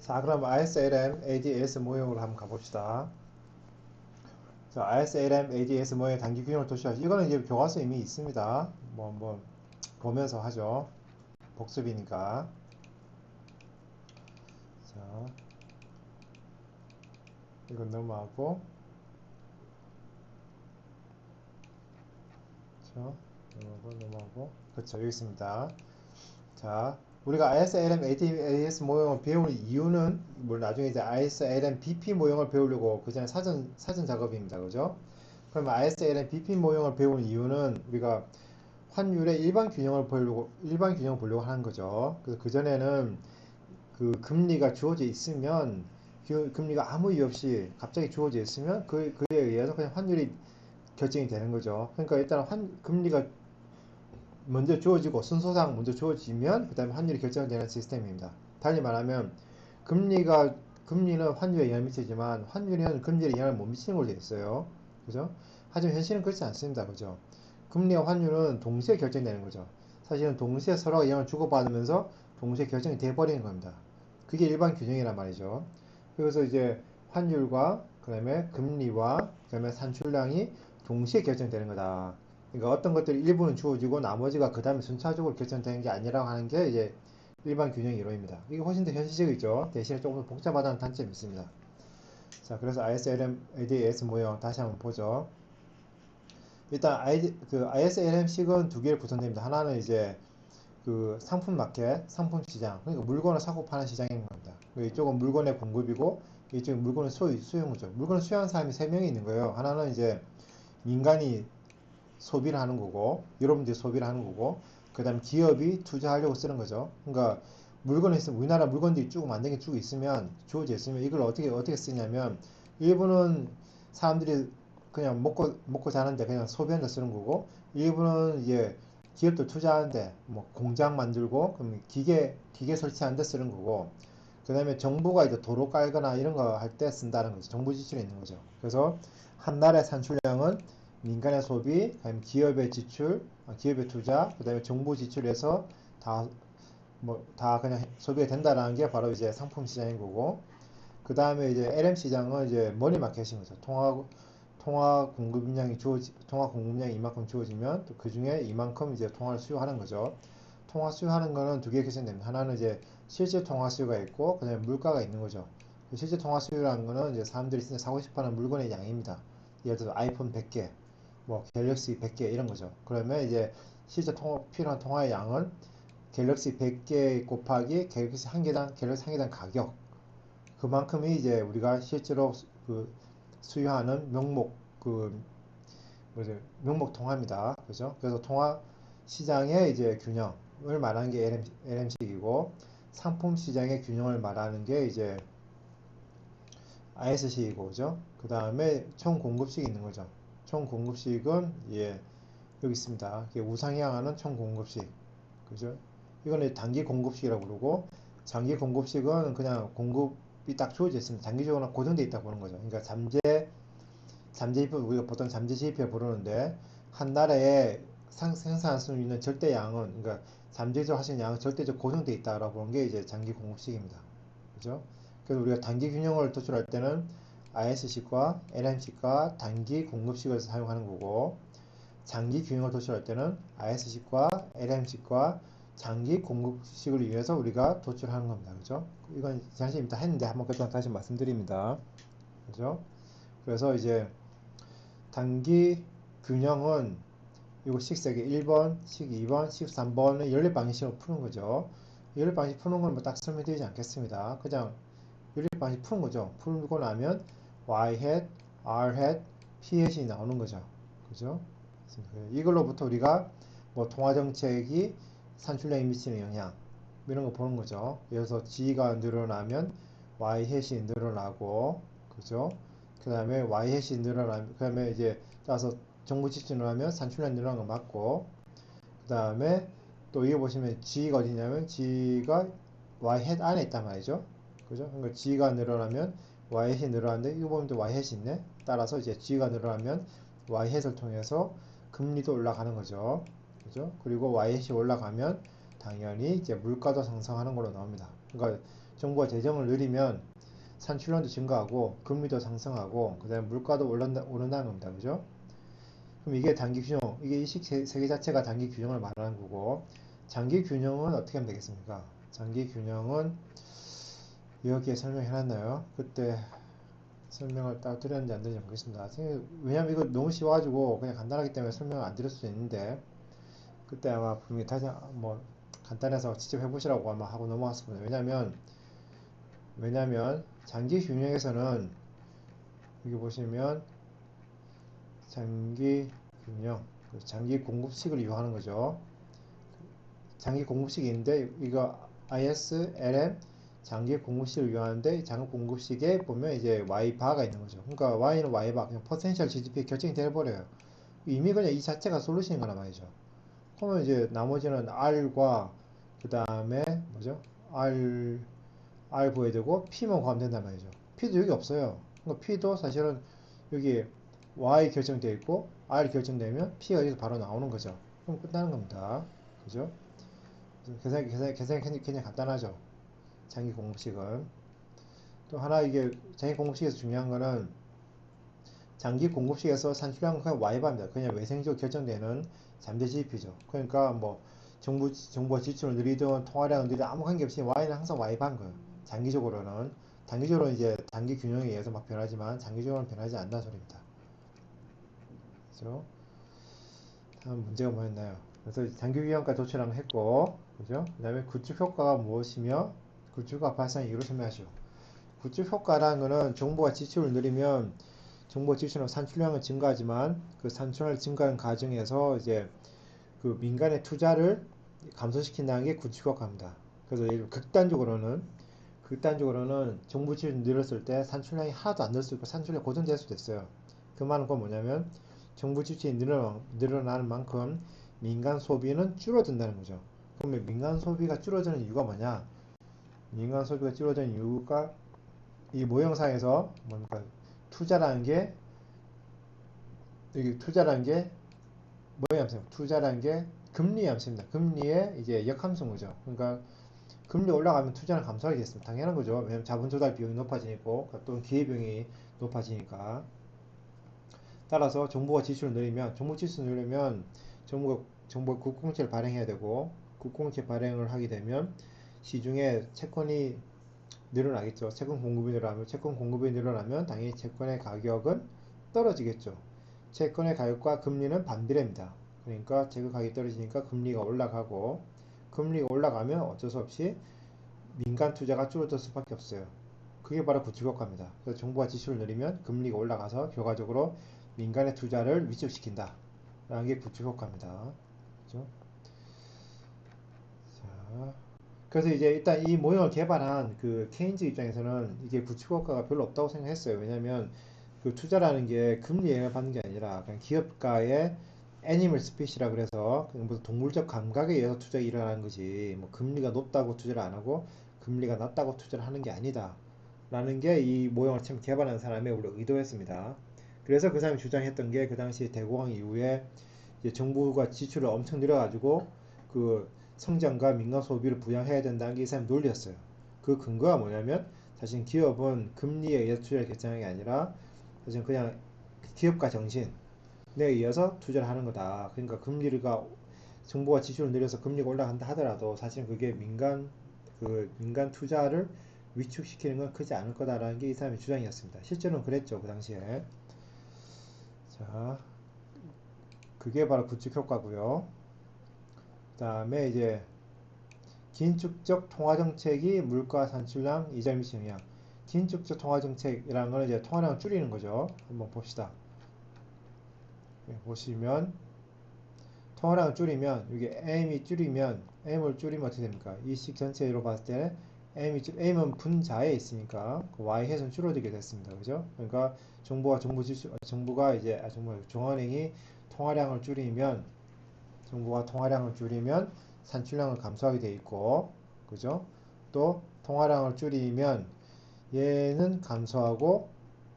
자, 그럼 ISLM ADS 모형으로 한번 가봅시다. 자, ISLM ADS 모형의 단기 균형을 도출하시. 이거는 이제 교과서에 이미 있습니다. 뭐 보면서 하죠. 복습이니까. 자, 이건 넘어가고, 그렇죠? 넘어가고, 그렇죠. 여기 있습니다. 자, 우리가 ISLM ADS 모형을 배우는 이유는, 뭐 나중에 이제 ISLM BP 모형을 배우려고 그 전에 사전 작업입니다. 그죠? 그럼 ISLM BP 모형을 배우는 이유는 우리가 환율의 일반 균형을 보려고 하는 거죠. 그래서 그 전에는 그 금리가 주어져 있으면 금리가 아무 이유 없이 갑자기 주어져 있으면 그에 의해서 그냥 환율이 결정이 되는 거죠. 그러니까 일단 금리가 먼저 주어지고 순서상 먼저 주어지면 그다음에 환율이 결정되는 시스템입니다. 달리 말하면 금리가 금리는 환율에 영향을 미치지만 환율은 금리에 영향을 못 미치는 걸로 되어 있어요. 그죠? 하지만 현실은 그렇지 않습니다. 그죠? 금리와 환율은 동시에 결정되는 거죠. 사실은 동시에 서로 영향을 주고받으면서 동시에 결정이 돼버리는 겁니다. 그게 일반 균형이란 말이죠. 그래서 이제 환율과 그다음에 금리와 그다음에 산출량이 동시에 결정되는 거다. 그러니까 어떤 것들이 일부는 주어지고 나머지가 그 다음에 순차적으로 결정되는 게 아니라고 하는 게 이제 일반 균형 이론입니다. 이게 훨씬 더 현실적이죠. 대신에 조금 더 복잡하다는 단점이 있습니다. 자, 그래서 ISLM, ADS 모형 다시 한번 보죠. 일단 ISLM식은 두 개를 구성됩니다. 하나는 이제 그 상품 마켓, 상품 시장, 그러니까 물건을 사고 파는 시장인 겁니다. 이쪽은 물건의 공급이고 이쪽은 물건의 수요죠. 물건을 수요하는 사람이 세 명이 있는 거예요. 하나는 이제 민간이 소비를 하는 거고, 여러분들이 소비를 하는 거고, 그 다음 기업이 투자하려고 쓰는 거죠. 그러니까 물건이 있으면 우리나라 물건들이 쭉 만든 게 쭉 있으면 주어져 있으면 이걸 어떻게 쓰냐면 일부는 사람들이 그냥 먹고 자는데 그냥 소비하는데 쓰는 거고, 일부는 이제 기업도 투자하는데 뭐 공장 만들고 그럼 기계 설치하는데 쓰는 거고, 그 다음에 정부가 이제 도로 깔거나 이런 거 할 때 쓴다는 거죠. 정부 지출이 있는 거죠. 그래서 한 달의 산출량은 민간의 소비, 그다음에 기업의 지출, 기업의 투자, 그다음에 정부 지출에서 다 다 그냥 소비가 된다라는 게 바로 이제 상품 시장인 거고, 그 다음에 이제 LM 시장은 이제 머니 마켓인 거죠. 통화 공급량이 이만큼 주어지면 또 그 중에 이만큼 이제 통화를 수요하는 거죠. 통화 수요하는 거는 두 개 개념됩니다. 하나는 이제 실제 통화 수요가 있고, 그다음에 물가가 있는 거죠. 실제 통화 수요라는 거는 이제 사람들이 진짜 사고 싶어하는 물건의 양입니다. 예를 들어 아이폰 100개, 뭐 갤럭시 100개 이런 거죠. 그러면 이제 실제 필요한 통화의 양은 갤럭시 100개 곱하기 갤럭시 한 개당 가격, 그만큼이 이제 우리가 실제로 그 수요하는 명목 통화입니다. 그죠? 그래서 통화 시장의 이제 균형을 말하는 게 LM식이고, 상품 시장의 균형을 말하는 게 이제 IS식이고, 그죠? 그 다음에 총 공급식이 있는 거죠. 총 공급식은 예, 여기 있습니다. 우상향하는 총 공급식. 그죠? 이거는 단기 공급식이라고 부르고, 장기 공급식은 그냥 공급이 딱 주어져 있습니다. 장기적으로 고정되어 있다고 보는 거죠. 그러니까 잠재지표, 우리가 보통 잠재지표 부르는데, 한 나라에 생산할 수 있는 절대량은, 그러니까 잠재적으로 하시는 양은 절대적 고정되어 있다라고 보는 게 이제 장기 공급식입니다. 그죠? 그래서 우리가 단기 균형을 도출할 때는 IS식과 LM식과 단기 공급식을 사용하는 거고, 장기 균형을 도출할 때는 IS식과 LM식과 장기 공급식을 위해서 우리가 도출하는 겁니다. 그죠? 이건 잠시 이따 했는데 한번 그때 다시 말씀드립니다. 그죠? 그래서 이제 단기 균형은 이거 식세기 1번, 식 2번, 식 3번을 연립 방식으로 푸는 거죠. 연립 방식 푸는 건 뭐 딱 설명드리지 않겠습니다. 그냥 연립 방식 푸는 거죠. 풀고 나면 y hat, r hat, p hat이 나오는 거죠. 그죠? 이걸로부터 우리가 뭐 통화 정책이 산출량에 미치는 영향 이런 거 보는 거죠. 예를 들어서 G가 늘어나면 Y hat이 늘어나고, 그죠? 그 다음에 Y hat이 늘어나면, 그 다음에 이제 따라서 정부 지출 늘어나면 산출량 늘어나는 거 맞고, 그 다음에 또 이거 보시면 G가 어디냐면 G가 Y hat 안에 있단 말이죠. 그죠? 그러니까 G가 늘어나면 Y hat이 늘어나는데 이거 보면 또 Y hat이 있네. 따라서 이제 G가 늘어나면 Y hat을 통해서 금리도 올라가는 거죠. 그죠? 그리고 Y hat이 올라가면 당연히 이제 물가도 상승하는 걸로 나옵니다. 그러니까 정부가 재정을 늘리면 산출량도 증가하고 금리도 상승하고 그다음에 물가도 오른다는 겁니다. 그죠? 그럼 이게 단기 균형, 이게 이 세계 자체가 단기 균형을 말하는 거고 장기 균형은 어떻게 하면 되겠습니까? 장기 균형은 여기에 설명해놨나요? 그때 설명을 따로 드렸는지 안 드렸는지 모르겠습니다. 왜냐면 이거 너무 쉬워가지고 그냥 간단하기 때문에 설명을 안 드릴 수도 있는데 그때 아마 분명히 다시 뭐 간단해서 직접 해보시라고 아마 하고 넘어갔을 겁니다. 왜냐면 장기 균형에서는 여기 보시면 장기 균형, 장기 공급식을 이용하는 거죠. 장기 공급식이 있는데 이거 IS, LM 장기 공급식을 이용하는데 장기 공급식에 보면 이제 Y바가 있는 거죠. 그러니까 Y는 Y바, 그냥 potential GDP에 결정이 돼버려요. 이미 그냥 이 자체가 솔루션인 거란 말이죠. 그러면 이제 나머지는 R과 그 다음에 뭐죠? R 구해야 되고 P만 구하면 된단 말이죠. P도 여기 없어요. 그러니까 P도 사실은 여기 Y 결정되어 있고 R 결정되면 P가 여기서 바로 나오는 거죠. 그럼 끝나는 겁니다. 그죠? 계산이 굉장히 간단하죠. 장기 공급식은. 또 하나 이게 장기 공급식에서 중요한 거는 장기 공급식에서 산출량은 그냥 Y바입니다. 그냥 외생적으로 결정되는 잠재 GDP죠. 그러니까 뭐 정부가 지출을 늘리든 통화량을 늘리든 아무 관계없이 Y는 항상 Y바인 거예요. 장기적으로는. 단기적으로는 이제 단기 균형에 의해서 막 변하지만 장기적으로는 변하지 않는다는 소리입니다. 그죠? 다음 문제가 뭐였나요? 그래서 장기 균형까지 도출한 거 했고, 그죠? 그 다음에 구축 효과가 무엇이며 구축과 발생 이유를 설명하시오. 구축 효과라는 거는 정부가 지출을 늘리면 정부 지출은 산출량은 증가하지만 그 산출량 증가하는 과정에서 이제 그 민간의 투자를 감소시킨다는 게 구축 효과입니다. 그래서 극단적으로는 정부 지출이 늘었을 때 산출량이 하나도 안 늘 수 있고 산출량이 고정될 수도 있어요. 그 말은 건 뭐냐면 정부 지출이 늘어나는 만큼 민간 소비는 줄어든다는 거죠. 그러면 민간 소비가 줄어드는 이유가 뭐냐? 민간 소비가 줄어드는 이유가 이 모형상에서 뭡니까? 투자라는 게 여기 투자라는 게 뭐의 함수? 투자라는 게 금리의 함수입니다. 금리의 이제 역함수인 거죠. 그러니까 금리 올라가면 투자는 감소하겠습니다. 당연한 거죠. 왜냐면 자본 조달 비용이 높아지고 또는 기회비용이 높아지니까. 따라서 정부가 지출을 늘리면 정부가 국공채를 발행해야 되고 국공채 발행을 하게 되면 시중에 채권이 늘어나겠죠. 채권 공급이 늘어나면 당연히 채권의 가격은 떨어지겠죠. 채권의 가격과 금리는 반비례입니다. 그러니까 채권 가격이 떨어지니까 금리가 올라가고 금리가 올라가면 어쩔 수 없이 민간 투자가 줄어들 수밖에 없어요. 그게 바로 구축효과입니다. 그래서 정부가 지출을 늘리면 금리가 올라가서 결과적으로 민간의 투자를 위축시킨다. 라는 게 구축효과입니다. 그죠? 자, 그래서 이제 일단 이 모형을 개발한 그 케인즈 입장에서는 이게 구축효과가 별로 없다고 생각했어요. 왜냐면 그 투자라는 게 금리 영향을 받는 게 아니라 그냥 기업가의 애니멀 스피시라 그래서 그냥 무슨 동물적 감각에 의해서 투자가 일어나는 거지 뭐 금리가 높다고 투자를 안 하고 금리가 낮다고 투자를 하는 게 아니다 라는 게 이 모형을 처음 개발한 사람의 우리 의도였습니다. 그래서 그 사람이 주장했던 게 그 당시 대공황 이후에 이제 정부가 지출을 엄청 늘려가지고 그 성장과 민간 소비를 부양해야 된다는 게 이 사람 논리였어요. 그 근거가 뭐냐면 사실 기업은 금리에 의해서 투자를 결정하는 게 아니라 사실 그냥 기업가 정신에 의해서 투자를 하는 거다. 그러니까 금리가 정부가 지출을 늘려서 금리가 올라간다 하더라도 사실 그게 민간 투자를 위축시키는 건 크지 않을 거다라는 게 이 사람의 주장이었습니다. 실제로는 그랬죠, 그 당시에. 자, 그게 바로 구축 효과고요. 그 다음에 이제 긴축적 통화정책이 물가 산출량 이자 미치 영향. 긴축적 통화정책이라는 건 이제 통화량을 줄이는 거죠. 한번 봅시다. 보시면 통화량을 줄이면 이게 M을 줄이면 어떻게 됩니까? 이 식 전체로 봤을 때 M은 분자에 있으니까 그 Y 햇은 줄어들게 됐습니다. 그죠? 그러니까 중앙은행이 통화량을 줄이면 산출량을 감소하게 돼 있고, 그죠? 또 통화량을 줄이면 얘는 감소하고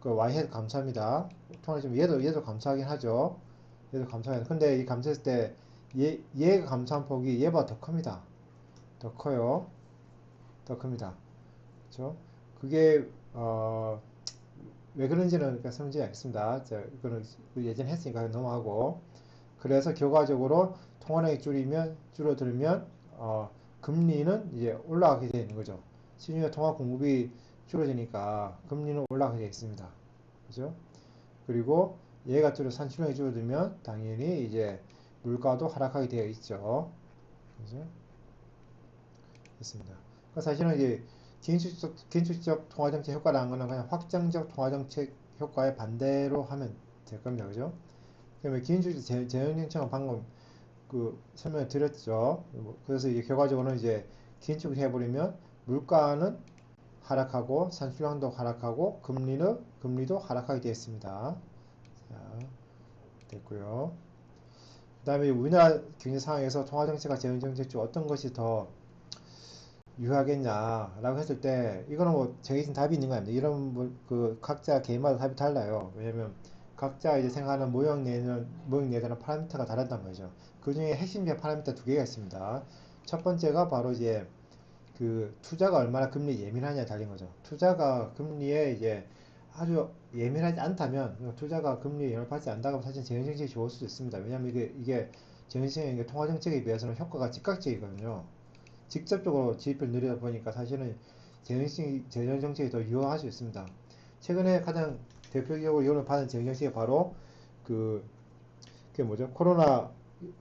그 Y햇 감소합니다. 얘도 감소하긴 하죠. 얘도 감소하긴. 근데 이 감소했을 때 얘가 감소한 폭이 얘보다 더 큽니다. 더 커요. 더 큽니다. 그렇죠? 그게 왜 그런지는 그러니까 설명드리지 않겠습니다. 이거는 예전에 했으니까 넘어가고. 그래서 결과적으로 통화량이 줄어들면 금리는 이제 올라가게 되는 거죠. 시중에 통화 공급이 줄어드니까 금리는 올라가게 되어 있습니다. 그죠? 그리고 얘가 산출량이 줄어들면 당연히 이제 물가도 하락하게 되어 있죠. 그죠? 됐습니다. 그러니까 사실은 이제 긴축적 통화정책 효과라는 거는 그냥 확장적 통화정책 효과의 반대로 하면 될 겁니다. 그죠? 그러면 긴축적 재정정책은 방금 설명을 드렸죠. 그래서 이제 결과적으로는 이제 긴축을 해버리면 물가는 하락하고 산출량도 하락하고 금리도 하락하게 되어 있습니다. 자, 됐고요. 그 다음에 우리나라 경제 상황에서 통화정책과 재정정책 중 어떤 것이 더 유효하겠냐라고 했을 때 이거는 뭐 정해진 답이 있는 거 아닙니다. 이런 각자 개인마다 답이 달라요. 왜냐면 각자 이제 생각하는 모형 내는 파라미터가 다르단 말이죠. 그 중에 핵심적인 파라미터 두 개가 있습니다. 첫 번째가 바로 이제 투자가 얼마나 금리에 예민하냐에 달린 거죠. 투자가 금리에 이제 아주 예민하지 않다면 투자가 금리에 영향을 받지 않다면 사실 재정정책이 좋을 수도 있습니다. 왜냐면 이게 재정정책이 통화정책에 비해서는 효과가 즉각적이거든요. 직접적으로 지입을 늘리다 보니까 사실은 재정정책이 더 유효할 수 있습니다. 최근에 가장 대표적으로 이혼을 받은 재정정책이 바로 그, 그게 뭐죠? 코로나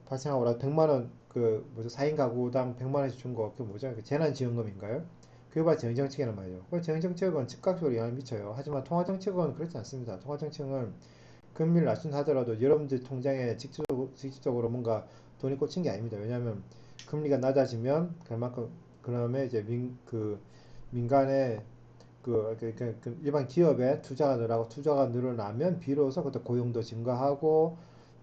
발생하고 나서 100만원, 4인 가구당 100만원씩 준 거, 그게 뭐죠? 재난지원금인가요? 그게 바로 재정정책이란 말이죠. 재정정책은 즉각적으로 영향을 미쳐요. 하지만 통화정책은 그렇지 않습니다. 통화정책은 금리를 낮춘다 하더라도 여러분들 통장에 직접적으로 뭔가 돈이 꽂힌 게 아닙니다. 왜냐하면 금리가 낮아지면 그만큼 그다음에 이제 민간의 일반 기업에 투자가 늘어나면 비로소 그때 고용도 증가하고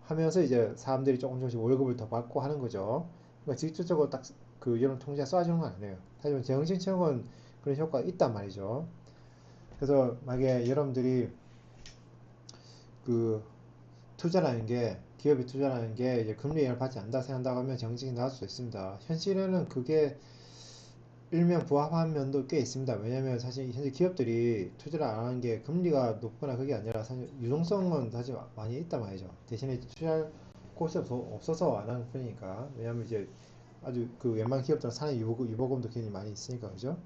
하면서 이제 사람들이 조금씩 월급을 더 받고 하는 거죠. 그러니까 직접적으로 딱 여러분 통장에 쏴주는 건 아니에요. 하지만 재정신청은 그런 효과가 있단 말이죠. 그래서 만약에 여러분들이 그 기업이 투자라는 게 이제 금리 영향을 받지 않는다 생각한다고 하면 정직이 나올 수 있습니다. 현실에는 그게 일면 부합한 면도 꽤 있습니다. 왜냐면 사실 현재 기업들이 투자를 안 하는 게 금리가 높거나 그게 아니라 사실 유동성은 사실 많이 있단 말이죠. 대신에 투자할 곳이 없어서 안 하는 편이니까. 왜냐면 이제 아주 웬만한 기업들은 사내 유보금도 굉장히 많이 있으니까, 그죠?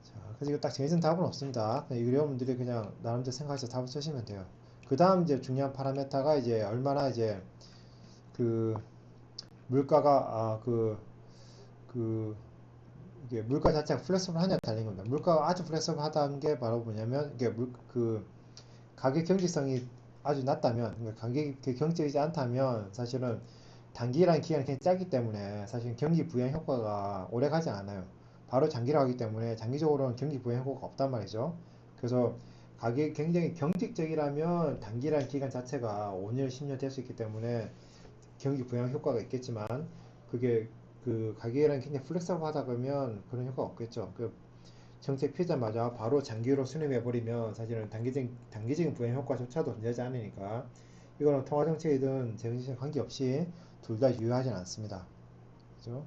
자, 그래서 이거 딱 정해진 답은 없습니다. 여러분들이 그냥 나름대로 생각해서 답을 쓰시면 돼요. 그 다음 이제 중요한 파라메타가 이제 얼마나 이제 그 물가가 이게 물가 자체가 플렉서블하냐에 달린 겁니다. 물가가 아주 플렉서블하다는 게 바로 뭐냐면 이게 가격 경직성이 아주 낮다면 그러니까 가격이 경직되지 않다면 사실은 단기라는 기간이 굉장히 짧기 때문에 사실 경기 부양 효과가 오래 가지 않아요. 바로 장기라고 하기 때문에 장기적으로는 경기 부양 효과가 없단 말이죠. 그래서 가격이 굉장히 경직적이라면 단기라는 기간 자체가 5년, 10년 될 수 있기 때문에 경기 부양 효과가 있겠지만 그게 가격이랑 굉장히 플렉서블하다 그러면 그런 효과가 없겠죠. 정책 피자마자 바로 장기로 수렴해 버리면 사실은 단기적인 부양 효과조차도 존재하지 않으니까 이거는 통화 정책이든 재정책 관계없이 둘 다 유효하진 않습니다. 그죠?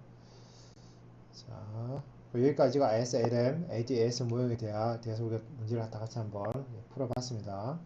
자, 여기까지가 ISLM, ADAS 모형에 대해서 우리가 문제를 같이 한번 풀어봤습니다.